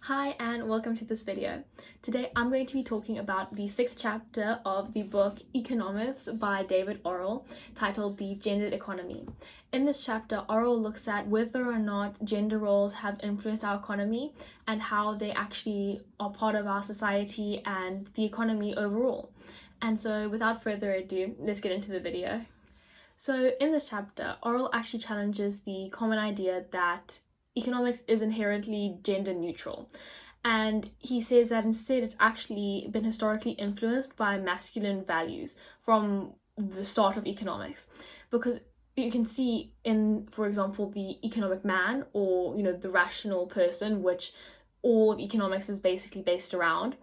Hi and welcome to this video. Today I'm going to be talking about the 6th chapter of the book ecnomyths by David Orrell, titled The Gendered Economy. In this chapter, Orrell looks at whether or not gender roles have influenced our economy and how they actually are part of our society and the economy overall. And so without further ado, let's get into the video. So in this chapter, Orrell actually challenges the common idea that economics is inherently gender neutral, and he says that instead it's actually been historically influenced by masculine values from the start of economics, because you can see in, for example, the economic man, or the rational person, which all of economics is basically based around.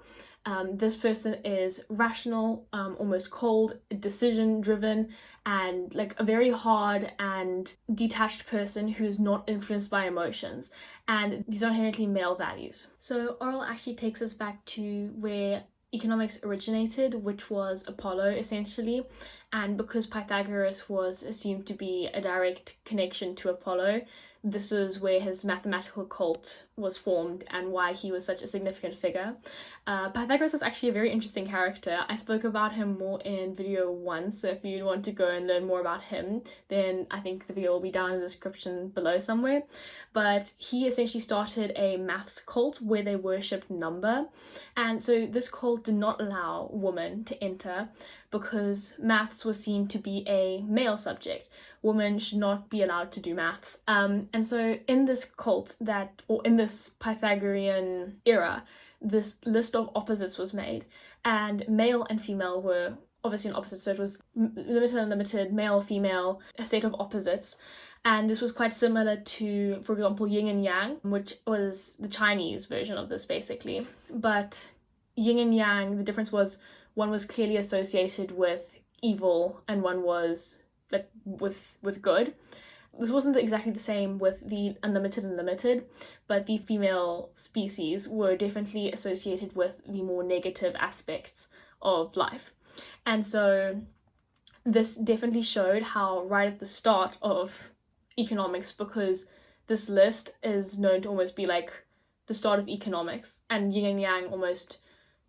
This person is rational, almost cold, decision driven, and like a very hard and detached person who's not influenced by emotions, and these are inherently male values. So Orrell actually takes us back to where economics originated, which was Apollo essentially, and because Pythagoras was assumed to be a direct connection to Apollo, this is where his mathematical cult was formed and why he was such a significant figure. Pythagoras was actually a very interesting character. I spoke about him more in video 1, so if you want to go and learn more about him, then I think the video will be down in the description below somewhere. But he essentially started a maths cult where they worshipped number, and so this cult did not allow women to enter because maths was seen to be a male subject. Women should not be allowed to do maths. And so in this cult in this Pythagorean era, this list of opposites was made, and male and female were obviously an opposite, so it was limited, unlimited, male, female, a state of opposites. And this was quite similar to, for example, yin and yang, which was the Chinese version of this basically. But yin and yang, the difference was one was clearly associated with evil and one was like with good. This wasn't exactly the same with the unlimited and limited, but the female species were definitely associated with the more negative aspects of life. And so this definitely showed how right at the start of economics, because this list is known to almost be like the start of economics, and yin and yang almost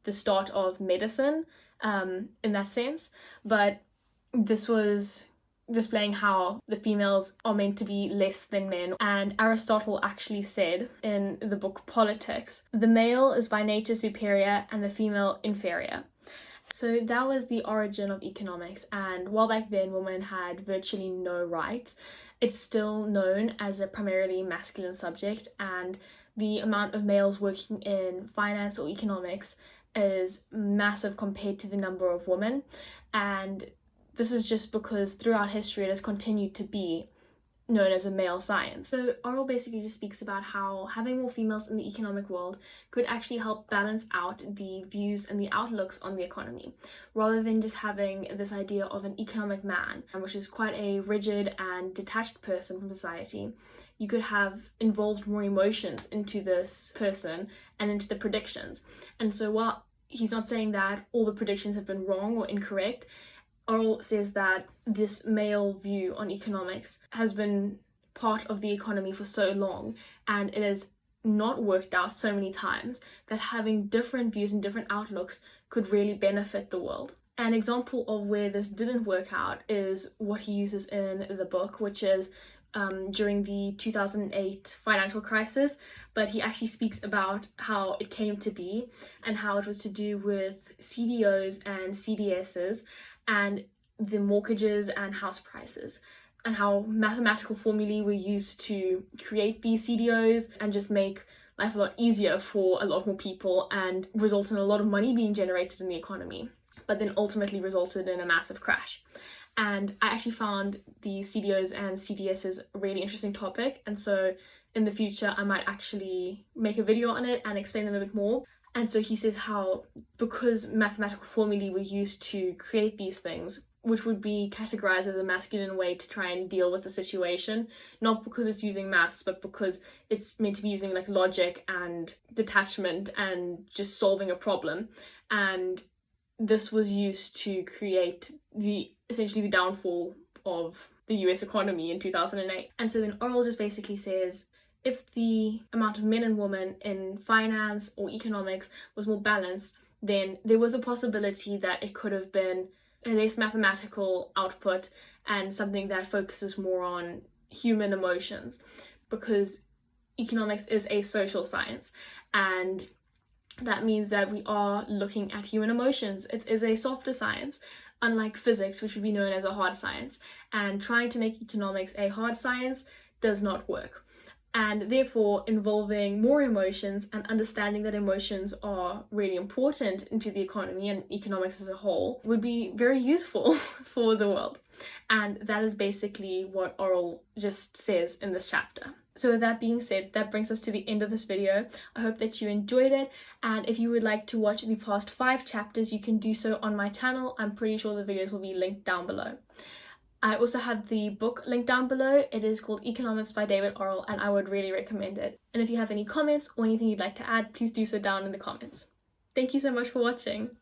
the start of medicine in that sense. But this was displaying how the females are meant to be less than men. And Aristotle actually said in the book Politics, the male is by nature superior and the female inferior. So that was the origin of economics, and while back then women had virtually no rights, it's still known as a primarily masculine subject, and the amount of males working in finance or economics is massive compared to the number of women. And this is just because throughout history it has continued to be known as a male science. So Orrell basically just speaks about how having more females in the economic world could actually help balance out the views and the outlooks on the economy, rather than just having this idea of an economic man, which is quite a rigid and detached person from society. You could have involved more emotions into this person and into the predictions. And so while he's not saying that all the predictions have been wrong or incorrect, Orrell says that this male view on economics has been part of the economy for so long, and it has not worked out so many times, that having different views and different outlooks could really benefit the world. An example of where this didn't work out is what he uses in the book, which is during the 2008 financial crisis, but he actually speaks about how it came to be and how it was to do with CDOs and CDSs and the mortgages and house prices, and how mathematical formulae were used to create these CDOs and just make life a lot easier for a lot more people and result in a lot of money being generated in the economy, but then ultimately resulted in a massive crash. And I actually found the CDOs and CDSs a really interesting topic, and so in the future I might actually make a video on it and explain them a bit more. And so he says how, because mathematical formulae were used to create these things, which would be categorized as a masculine way to try and deal with the situation, not because it's using maths, but because it's meant to be using like logic and detachment and just solving a problem. And this was used to create essentially the downfall of the US economy in 2008. And so then Orrell just basically says if the amount of men and women in finance or economics was more balanced, then there was a possibility that it could have been a less mathematical output and something that focuses more on human emotions, because economics is a social science, and that means that we are looking at human emotions. It is a softer science, unlike physics, which would be known as a hard science, and trying to make economics a hard science does not work. And therefore, involving more emotions and understanding that emotions are really important into the economy and economics as a whole would be very useful for the world. And that is basically what Orrell just says in this chapter. So with that being said, that brings us to the end of this video. I hope that you enjoyed it, and if you would like to watch the past 5 chapters, you can do so on my channel. I'm pretty sure the videos will be linked down below. I also have the book linked down below. It is called Economyths by David Orrell, and I would really recommend it. And if you have any comments or anything you'd like to add, please do so down in the comments. Thank you so much for watching.